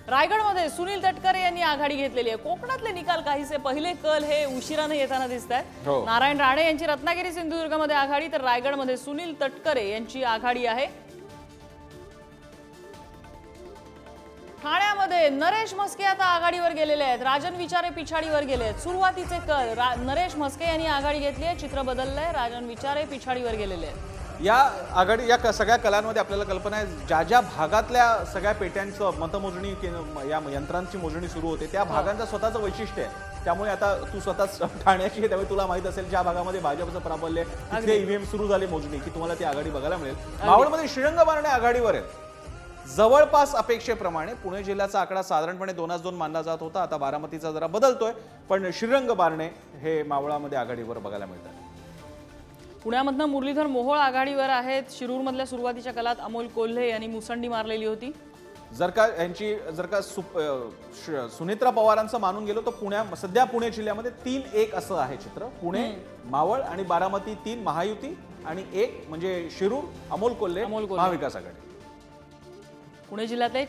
रायगडमध्ये सुनील तटकरे यांनी आघाडी घेतलेली आहे। कोकणातले निकाल काहीसे पहिले कल हे उशिराने येताना दिसतात। नारायण राणे यांची रत्नागिरी सिंधुदुर्गमध्ये आघाडी, तर रायगडमध्ये सुनील तटकरे यांची आघाडी आहे। ठाण्यामध्ये नरेश म्हस्के आता आघाडीवर गेलेले आहेत, राजन विचारे पिछाडीवर गेले आहेत। सुरुवातीचे कल नरेश म्हस्के यांनी आघाडी घेतली आहे, चित्र बदललंय, राजन विचारे पिछाडीवर गेलेले आहेत। या आघाडी या सगळ्या कलांमध्ये आपल्याला कल्पना आहे ज्या भागातल्या सगळ्या पेट्यांचं मतमोजणी या यंत्रांची मोजणी सुरू होते त्या भागांचं स्वतःचं वैशिष्ट्य आहे। त्यामुळे आता तू स्वतः ठाण्याची आहे त्यामुळे तुला माहित असेल ज्या भागामध्ये भाजपचं प्राबल्य तिथे ईव्हीएम सुरू झाली मोजणी की तुम्हाला ती आघाडी बघायला मिळेल। मावळमध्ये श्रीरंग बारणे आघाडीवर आहेत। जवळपास अपेक्षेप्रमाणे पुणे जिल्ह्याचा आकडा साधारणपणे 2-2 मानला जात होता, आता बारामतीचा जरा बदलतोय, पण श्रीरंग बारणे हे मावळामध्ये आघाडीवर बघायला मिळतात। पुण्यामधनं मुरलीधर मोहोळ आघाडीवर आहेत। शिरूरमधल्या सुरुवातीच्या कालात अमोल कोल्हे यांनी मुसंडी मारलेली होती। जर का सुनेत्रा पवारांचं मानून गेलो तर सध्या पुणे जिल्ह्यामध्ये 3-1 असं आहे चित्र। पुणे, मावळ आणि बारामती 3 महायुती आणि 1 म्हणजे शिरूर अमोल कोल्हे महाविकास आघाडी। पुणे जिल्ह्यातले